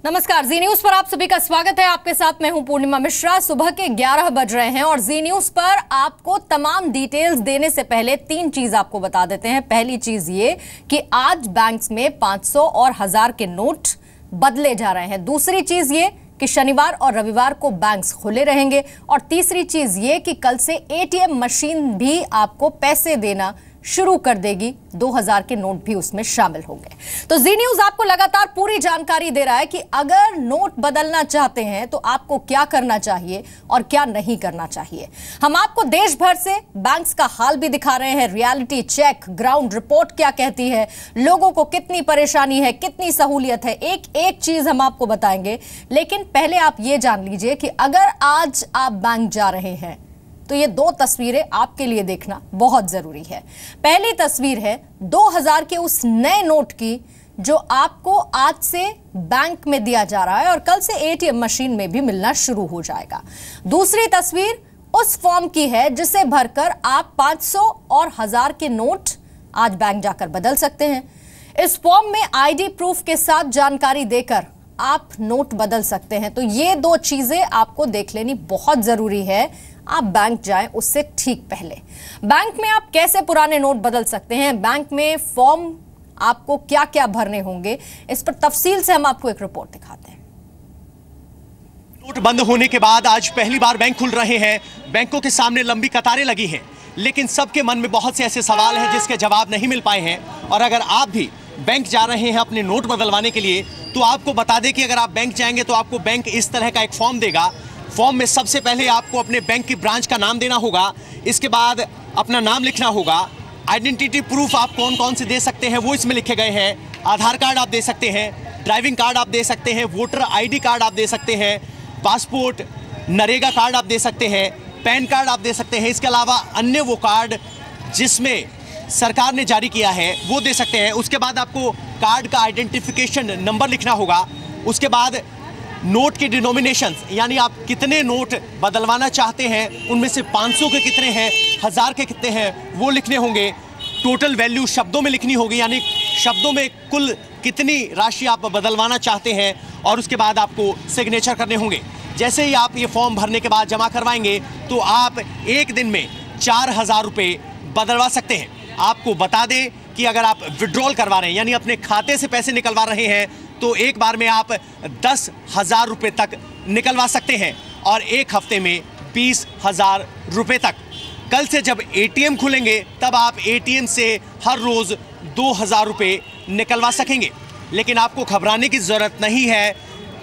नमस्कार, जी न्यूज पर आप सभी का स्वागत है। आपके साथ मैं हूं पूर्णिमा मिश्रा। सुबह के 11 बज रहे हैं और जी न्यूज पर आपको तमाम डिटेल्स देने से पहले 3 चीज आपको बता देते हैं। पहली चीज ये कि आज बैंक्स में 500 और 1000 के नोट बदले जा रहे हैं। दूसरी चीज ये कि शनिवार और रविवार को बैंक्स खुले रहेंगे और तीसरी चीज ये कि कल से एटीएम मशीन भी आपको पैसे देना शुरू कर देगी। 2000 के नोट भी उसमें शामिल होंगे। तो जी न्यूज आपको लगातार पूरी जानकारी दे रहा है कि अगर नोट बदलना चाहते हैं तो आपको क्या करना चाहिए और क्या नहीं करना चाहिए। हम आपको देश भर से बैंक्स का हाल भी दिखा रहे हैं, रियलिटी चेक, ग्राउंड रिपोर्ट क्या कहती है, लोगों को कितनी परेशानी है, कितनी सहूलियत है, एक एक चीज हम आपको बताएंगे। लेकिन पहले आप ये जान लीजिए कि अगर आज आप बैंक जा रहे हैं तो ये 2 तस्वीरें आपके लिए देखना बहुत जरूरी है। पहली तस्वीर है 2000 के उस नए नोट की जो आपको आज से बैंक में दिया जा रहा है और कल से एटीएम मशीन में भी मिलना शुरू हो जाएगा। दूसरी तस्वीर उस फॉर्म की है जिसे भरकर आप 500 और 1000 के नोट आज बैंक जाकर बदल सकते हैं। इस फॉर्म में आईडी प्रूफ के साथ जानकारी देकर आप नोट बदल सकते हैं। तो ये 2 चीजें आपको देख लेनी बहुत जरूरी है। आप बैंक जाएं उससे ठीक पहले। बैंक में आप कैसे पुराने नोट बदल सकते हैं, बैंक में फॉर्म आपको क्या क्या भरने होंगे, इस पर तफसील से हम आपको एक रिपोर्ट दिखाते हैं। नोट बंद होने के बाद आज पहली बार बैंक खुल रहे हैं। बैंकों के सामने लंबी कतारें लगी हैं, लेकिन सबके मन में बहुत से ऐसे सवाल हैं जिसके जवाब नहीं मिल पाए हैं। और अगर आप भी बैंक जा रहे हैं अपने नोट बदलवाने के लिए, तो आपको बता दें कि अगर आप बैंक जाएंगे तो आपको बैंक इस तरह का एक फॉर्म देगा। फॉर्म में सबसे पहले आपको अपने बैंक की ब्रांच का नाम देना होगा, इसके बाद अपना नाम लिखना होगा। आइडेंटिटी प्रूफ आप कौन कौन से दे सकते हैं वो इसमें लिखे गए हैं। आधार कार्ड आप दे सकते हैं, ड्राइविंग कार्ड आप दे सकते हैं, वोटर आईडी कार्ड आप दे सकते हैं, पासपोर्ट, नरेगा कार्ड आप दे सकते हैं, पैन कार्ड आप दे सकते हैं। इसके अलावा अन्य वो कार्ड जिसमें सरकार ने जारी किया है वो दे सकते हैं। उसके बाद आपको कार्ड का आइडेंटिफिकेशन नंबर लिखना होगा। उसके बाद नोट के डिनोमिनेशंस, यानी आप कितने नोट बदलवाना चाहते हैं, उनमें से 500 के कितने हैं, 1000 के कितने हैं, वो लिखने होंगे। टोटल वैल्यू शब्दों में लिखनी होगी, यानी शब्दों में कुल कितनी राशि आप बदलवाना चाहते हैं, और उसके बाद आपको सिग्नेचर करने होंगे। जैसे ही आप ये फॉर्म भरने के बाद जमा करवाएंगे तो आप एक दिन में 4000 रुपये बदलवा सकते हैं। आपको बता दें कि अगर आप विड्रॉल करवा रहे हैं, यानी अपने खाते से पैसे निकलवा रहे हैं, तो एक बार में आप 10,000 रुपये तक निकलवा सकते हैं और एक हफ्ते में 20,000 रुपये तक। कल से जब एटीएम खुलेंगे तब आप एटीएम से हर रोज़ 2,000 रुपये निकलवा सकेंगे। लेकिन आपको घबराने की ज़रूरत नहीं है,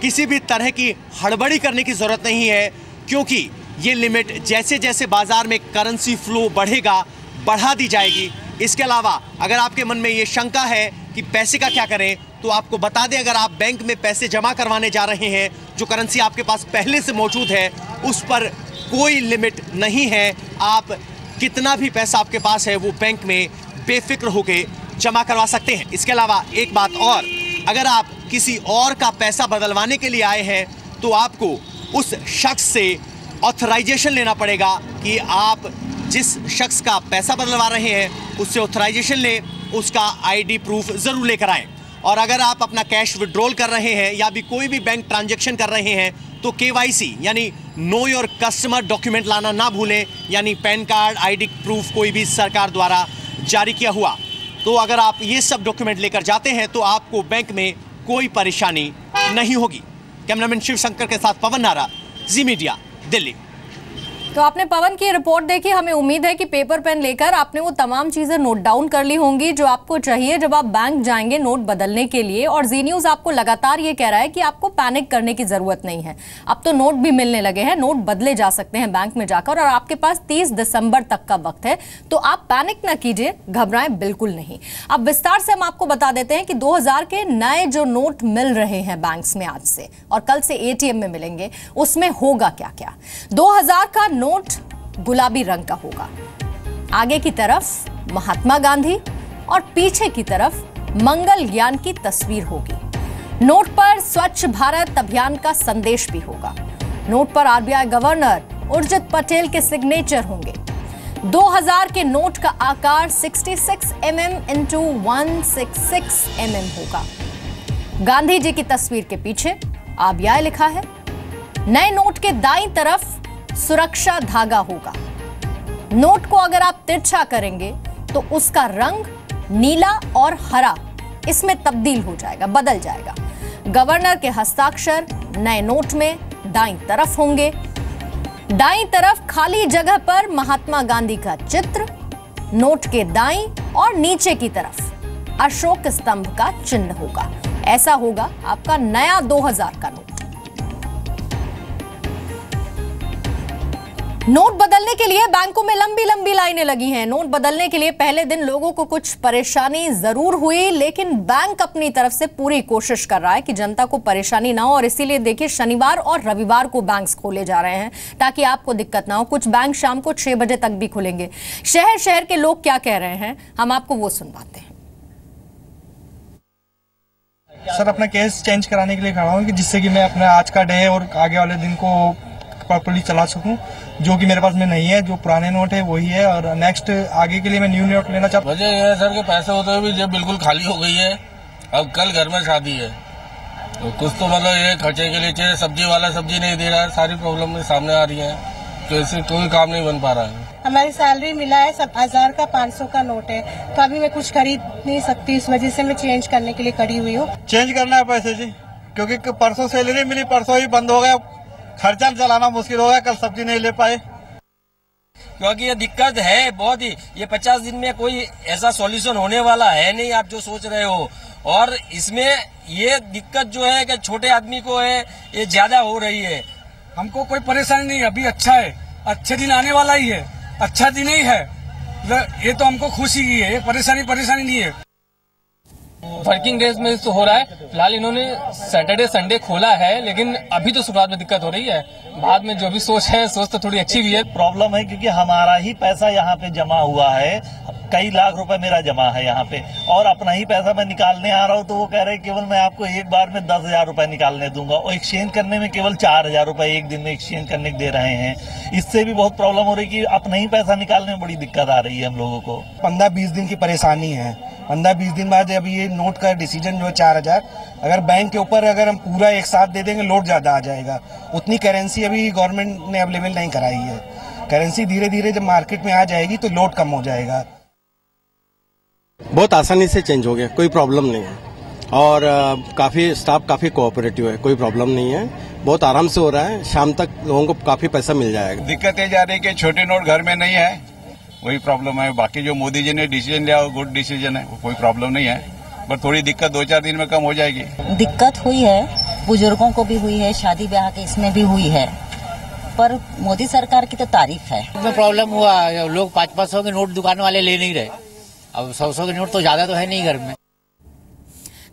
किसी भी तरह की हड़बड़ी करने की ज़रूरत नहीं है, क्योंकि ये लिमिट जैसे जैसे बाज़ार में करेंसी फ्लो बढ़ेगा बढ़ा दी जाएगी। इसके अलावा अगर आपके मन में ये शंका है कि पैसे का क्या करें, तो आपको बता दें, अगर आप बैंक में पैसे जमा करवाने जा रहे हैं, जो करेंसी आपके पास पहले से मौजूद है उस पर कोई लिमिट नहीं है। आप कितना भी पैसा आपके पास है वो बैंक में बेफिक्र होकर जमा करवा सकते हैं। इसके अलावा एक बात और, अगर आप किसी और का पैसा बदलवाने के लिए आए हैं तो आपको उस शख्स से ऑथराइजेशन लेना पड़ेगा कि आप जिस शख्स का पैसा बदलवा रहे हैं उससे ऑथराइजेशन लें, उसका आईडी प्रूफ ज़रूर लेकर आएँ। और अगर आप अपना कैश विड्रॉल कर रहे हैं या भी कोई भी बैंक ट्रांजैक्शन कर रहे हैं तो केवाईसी यानी नो योर कस्टमर डॉक्यूमेंट लाना ना भूलें, यानी पैन कार्ड, आईडी प्रूफ कोई भी सरकार द्वारा जारी किया हुआ। तो अगर आप ये सब डॉक्यूमेंट लेकर जाते हैं तो आपको बैंक में कोई परेशानी नहीं होगी। कैमरामैन शिव शंकर के साथ पवन नारा, जी मीडिया, दिल्ली। तो आपने पवन की रिपोर्ट देखी। हमें उम्मीद है कि पेपर पेन लेकर आपने वो तमाम चीजें नोट डाउन कर ली होंगी जो आपको चाहिए जब आप बैंक जाएंगे नोट बदलने के लिए। और जी न्यूज आपको लगातार ये कह रहा है कि आपको पैनिक करने की जरूरत नहीं है। अब तो नोट भी मिलने लगे हैं, नोट बदले जा सकते हैं बैंक में जाकर, और आपके पास 30 दिसंबर तक का वक्त है। तो आप पैनिक ना कीजिए, घबराएं बिल्कुल नहीं। अब विस्तार से हम आपको बता देते हैं कि 2000 के नए जो नोट मिल रहे हैं बैंक्स में आज से और कल से एटीएम में मिलेंगे, उसमें होगा क्या क्या। 2000 का नोट गुलाबी रंग का होगा, आगे की तरफ महात्मा गांधी और पीछे की तरफ मंगलयान की तस्वीर होगी। नोट पर स्वच्छ भारत अभियान का संदेश भी होगा। नोट पर आरबीआई गवर्नर उर्जित पटेल के सिग्नेचर होंगे। 2000 के नोट का आकार 66 mm x 166 mm होगा। गांधी जी की तस्वीर के पीछे आबियाए लिखा है। नए नोट के दाईं तरफ सुरक्षा धागा होगा। नोट को अगर आप तिरछा करेंगे तो उसका रंग नीला और हरा इसमें तब्दील हो जाएगा, बदल जाएगा। गवर्नर के हस्ताक्षर नए नोट में दाईं तरफ होंगे। दाईं तरफ खाली जगह पर महात्मा गांधी का चित्र, नोट के दाईं और नीचे की तरफ अशोक स्तंभ का चिन्ह होगा। ऐसा होगा आपका नया 2000 का नोट। नोट बदलने के लिए बैंकों में लंबी लंबी लाइनें लगी हैं। नोट बदलने के लिए पहले दिन लोगों को कुछ परेशानी जरूर हुई, लेकिन बैंक अपनी तरफ से पूरी कोशिश कर रहा है कि जनता को परेशानी ना हो, और इसीलिए देखिए शनिवार और रविवार को बैंक्स खोले जा रहे हैं ताकि आपको दिक्कत ना हो। कुछ बैंक शाम को 6 बजे तक भी खुलेंगे। शहर शहर के लोग क्या कह रहे हैं, हम आपको वो सुनवाते हैं। सर, अपना केस चेंज कराने के लिए खड़ा हूँ कि जिससे कि मैं अपना आज का डे और आगे वाले दिन को प्रॉपर्ली चला सकूं, जो कि मेरे पास में नहीं है। जो पुराने नोट है वही है, और नेक्स्ट आगे के लिए मैं न्यू नोट लेना चाहता हूँ। वजह यह है सर कि पैसे होते हुए भी जेब बिल्कुल खाली हो गई है। अब कल घर में शादी है तो कुछ तो मतलब ये खर्चे के लिए चाहिए। सब्जी वाला सब्जी नहीं दे रहा है, सारी प्रॉब्लम सामने आ रही है, तो इससे कोई काम नहीं बन पा रहा है। हमारी सैलरी मिला है 1000 का, 500 का नोट है, तो अभी मैं कुछ खरीद नहीं सकती, इस वजह से मैं चेंज करने के लिए खड़ी हुई हूँ। चेंज करना है पैसे जी, क्योंकि परसों सैलरी मिली, परसों ही बंद हो गया, खर्चा चलाना मुश्किल हो गया, कल सब्जी नहीं ले पाए। क्योंकि ये दिक्कत है बहुत ही। ये 50 दिन में कोई ऐसा सॉल्यूशन होने वाला है नहीं, आप जो सोच रहे हो। और इसमें ये दिक्कत जो है कि छोटे आदमी को है, ये ज्यादा हो रही है। हमको कोई परेशानी नहीं, अभी अच्छा है, अच्छे दिन आने वाला ही है, अच्छा दिन ही है, ये तो हमको खुशी की है, परेशानी नहीं है। वर्किंग डेज में तो हो रहा है। फिलहाल इन्होंने सैटरडे संडे खोला है, लेकिन अभी तो शुरुआत में दिक्कत हो रही है। बाद में जो भी सोच है, सोच तो थोड़ी अच्छी भी है। प्रॉब्लम है क्योंकि हमारा ही पैसा यहाँ पे जमा हुआ है, कई लाख रुपए मेरा जमा है यहाँ पे, और अपना ही पैसा मैं निकालने आ रहा हूँ तो वो कह रहे हैं केवल मैं आपको एक बार में 10,000 रुपए निकालने दूंगा, और एक्सचेंज करने में केवल 4,000 रुपए एक दिन में एक्सचेंज करने के दे रहे हैं। इससे भी बहुत प्रॉब्लम हो रही है कि अपना ही पैसा निकालने में बड़ी दिक्कत आ रही है हम लोगों को। 15-20 दिन की परेशानी है। 15-20 दिन बाद अभी ये नोट का डिसीजन जो है 4000, अगर बैंक के ऊपर अगर हम पूरा एक साथ दे देंगे लोड ज्यादा आ जाएगा। उतनी करेंसी अभी गवर्नमेंट ने अवेलेबल नहीं कराई है। करेंसी धीरे धीरे जब मार्केट में आ जाएगी तो लोड कम हो जाएगा। बहुत आसानी से चेंज हो गया, कोई प्रॉब्लम नहीं है, और काफी स्टाफ काफी कोऑपरेटिव है, कोई प्रॉब्लम नहीं है, बहुत आराम से हो रहा है। शाम तक लोगों को काफी पैसा मिल जाएगा। दिक्कत ये जा रही है कि छोटे नोट घर में नहीं है, वही प्रॉब्लम है। बाकी जो मोदी जी ने डिसीजन लिया वो गुड डिसीजन है, वो कोई प्रॉब्लम नहीं है, पर थोड़ी दिक्कत 2-4 दिन में कम हो जाएगी। दिक्कत हुई है, बुजुर्गों को भी हुई है, शादी ब्याह के इसमें भी हुई है, पर मोदी सरकार की तो तारीफ है। इसमें प्रॉब्लम हुआ, लोग 500-500 के नोट दुकान वाले ले नहीं रहे, अब 100-100 के नोट तो ज्यादा तो है नहीं घर में।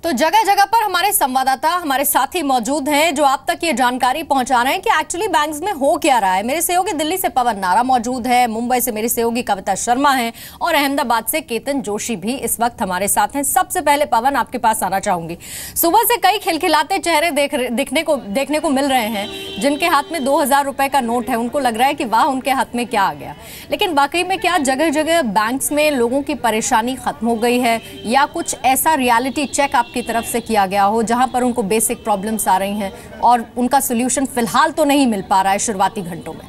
तो जगह जगह पर हमारे संवाददाता, हमारे साथी मौजूद हैं जो आप तक ये जानकारी पहुंचा रहे हैं कि एक्चुअली बैंक्स में हो क्या रहा है। मेरे सहयोगी दिल्ली से पवन नारा मौजूद है, मुंबई से मेरी सहयोगी कविता शर्मा हैं, और अहमदाबाद से केतन जोशी भी इस वक्त हमारे साथ हैं। सबसे पहले पवन, आपके पास आना चाहूंगी। सुबह से कई खिलखिलाते चेहरे देखने को मिल रहे हैं। जिनके हाथ में 2000 रुपए का नोट है उनको लग रहा है कि वाह, उनके हाथ में क्या आ गया। लेकिन वाकई में क्या जगह जगह बैंक्स में लोगों की परेशानी खत्म हो गई है, या कुछ ऐसा रियलिटी चेक की तरफ से किया गया हो जहां पर उनको बेसिक प्रॉब्लम्स आ रही हैं और उनका सॉल्यूशन फिलहाल तो नहीं मिल पा रहा है शुरुआती घंटों में?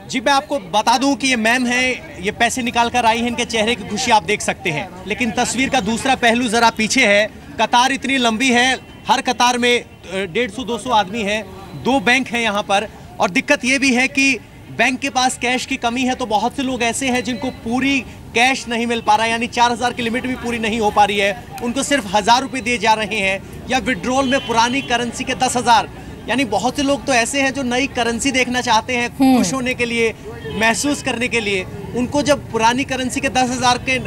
जी, मैं आपको बता दूं कि ये मैम है, ये पैसे निकाल कर आई हैं, इनके चेहरे की खुशी आप देख सकते हैं। लेकिन तस्वीर का दूसरा पहलू जरा पीछे है। कतार इतनी लंबी है, हर कतार में 150-200 आदमी हैं, 2 बैंक हैं यहाँ पर। और दिक्कत ये भी है कि बैंक के पास कैश की कमी है, तो बहुत से लोग ऐसे हैं जिनको पूरी कैश नहीं मिल पा रहा है, यानी 4000 की लिमिट भी पूरी नहीं हो पा रही है। उनको सिर्फ 1000 रुपये दिए जा रहे हैं, या विड्रॉल में पुरानी करेंसी के 10,000। यानी बहुत से लोग तो ऐसे हैं जो नई करेंसी देखना चाहते हैं, खुश होने के लिए, महसूस करने के लिए। उनको जब पुरानी करेंसी के 10,000 के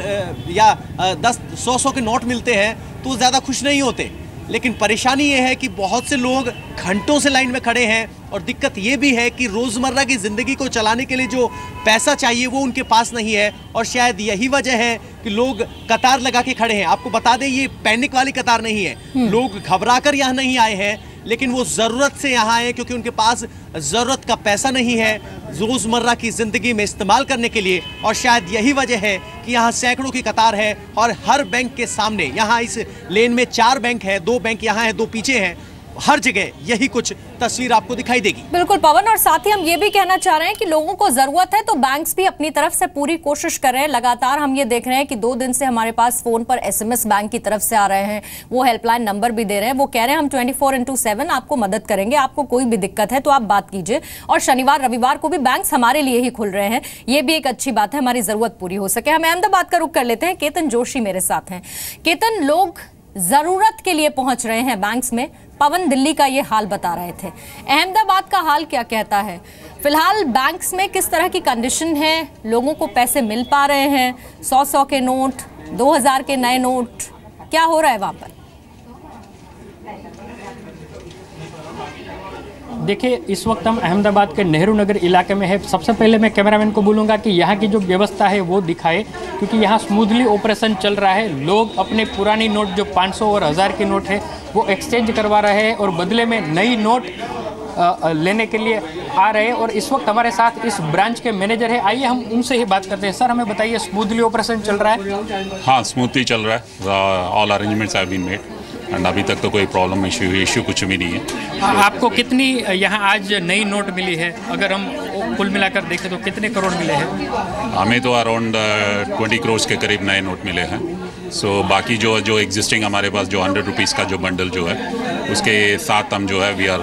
या 100 के नोट मिलते हैं तो ज़्यादा खुश नहीं होते। लेकिन परेशानी ये है कि बहुत से लोग घंटों से लाइन में खड़े हैं, और दिक्कत ये भी है कि रोज़मर्रा की ज़िंदगी को चलाने के लिए जो पैसा चाहिए वो उनके पास नहीं है। और शायद यही वजह है कि लोग कतार लगा के खड़े हैं। आपको बता दें, ये पैनिक वाली कतार नहीं है, लोग घबरा कर यहाँ नहीं आए हैं, लेकिन वो ज़रूरत से यहाँ आए क्योंकि उनके पास ज़रूरत का पैसा नहीं है रोज़मर्रा की ज़िंदगी में इस्तेमाल करने के लिए। और शायद यही वजह है कि यहाँ सैकड़ों की कतार है और हर बैंक के सामने, यहाँ इस लेन में 4 बैंक है, 2 बैंक यहाँ है, 2 पीछे हैं, हर जगह यही कुछ तस्वीर आपको दिखाई देगी। बिल्कुल पवन, और साथ ही हम ये भी कहना चाह रहे हैं कि लोगों को जरूरत है तो बैंक्स भी अपनी तरफ से पूरी कोशिश कर रहे हैं। लगातार हम ये देख रहे हैं कि 2 दिन से हमारे पास फोन पर SMS बैंक की तरफ से आ रहे हैं, वो हेल्पलाइन नंबर भी दे रहे हैं, वो कह रहे हैं हम 24/7 आपको मदद करेंगे, आपको कोई भी दिक्कत है तो आप बात कीजिए। और शनिवार रविवार को भी बैंक्स हमारे लिए ही खुल रहे हैं, ये भी एक अच्छी बात है, हमारी जरूरत पूरी हो सके। हम अहमदाबाद का रुख कर लेते हैं, केतन जोशी मेरे साथ हैं। केतन, लोग जरूरत के लिए पहुंच रहे हैं बैंक्स में, पवन दिल्ली का ये हाल बता रहे थे, अहमदाबाद का हाल क्या कहता है? फिलहाल बैंक्स में किस तरह की कंडीशन है? लोगों को पैसे मिल पा रहे हैं? 100 के नोट, 2000 के नए नोट, क्या हो रहा है वहां पर? देखिए, इस वक्त हम अहमदाबाद के नेहरू नगर इलाके में है। सबसे पहले मैं कैमरामैन को बोलूँगा कि यहाँ की जो व्यवस्था है वो दिखाए, क्योंकि यहाँ स्मूथली ऑपरेशन चल रहा है। लोग अपने पुरानी नोट जो 500 और 1000 की नोट है वो एक्सचेंज करवा रहे हैं और बदले में नई नोट लेने के लिए आ रहे हैं। और इस वक्त हमारे साथ इस ब्रांच के मैनेजर है, आइए हम उनसे ही बात करते हैं। सर, हमें बताइए, स्मूथली ऑपरेशन चल रहा है? हाँ, स्मूथली चल रहा है। All arrangements have been made and अभी तक तो कोई प्रॉब्लम इशू कुछ भी नहीं है। आपको कितनी यहाँ आज नई नोट मिली है? अगर हम कुल मिलाकर देखें तो कितने करोड़ मिले हैं? हमें तो अराउंड 20 करोड़ के करीब नए नोट मिले हैं। सो बाकी जो एग्जिस्टिंग हमारे पास जो 100 रुपीज़ का जो बंडल जो है उसके साथ हम जो है we are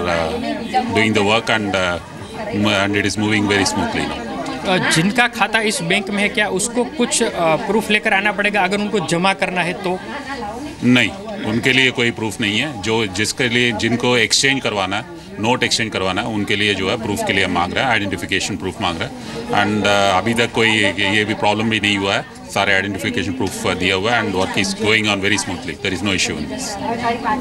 doing the work and it is moving very smoothly. जिनका खाता इस बैंक में है, क्या उसको कुछ प्रूफ लेकर आना पड़ेगा अगर उनको जमा करना है तो? नहीं, उनके लिए कोई प्रूफ नहीं है। जिनको एक्सचेंज करवाना है, नोट एक्सचेंज करवाना है, उनके लिए जो है प्रूफ के लिए मांग रहा है, आइडेंटिफिकेशन प्रूफ मांग रहा है। एंड अभी तक कोई ये भी प्रॉब्लम भी नहीं हुआ है, सारे आइडेंटिफिकेशन प्रूफ दिया हुआ है and work is going on very smoothly, there is no issue in this.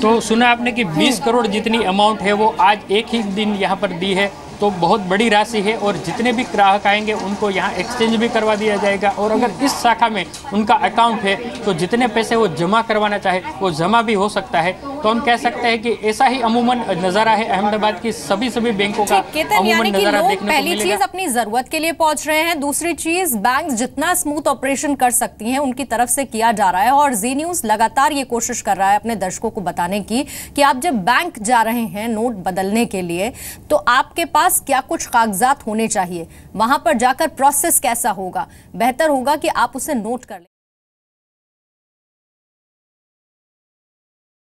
तो सुना आपने कि 20 करोड़ जितनी अमाउंट है वो आज एक ही दिन यहाँ पर दी है, तो बहुत बड़ी राशि है और जितने भी ग्राहक आएंगे उनको यहाँ एक्सचेंज भी करवा दिया जाएगा। और अगर इस शाखा में उनका अकाउंट है तो जितने पैसे वो जमा करवाना चाहे वो जमा भी हो सकता है। तो हम कह सकते हैं कि ऐसा ही अमूमन नज़ारा है अहमदाबाद की सभी बैंकों का अमूमन नज़ारा देखने को मिलेगा। पहली चीज अपनी जरूरत के लिए पहुंच रहे हैं, दूसरी चीज बैंक जितना स्मूथ ऑपरेशन कर सकती हैं उनकी तरफ से किया जा रहा है। और जी न्यूज लगातार ये कोशिश कर रहा है अपने दर्शकों को बताने की कि आप जब बैंक जा रहे हैं नोट बदलने के लिए तो आपके पास क्या कुछ कागजात होने चाहिए, वहां पर जाकर प्रोसेस कैसा होगा, बेहतर होगा कि आप उसे नोट कर लें।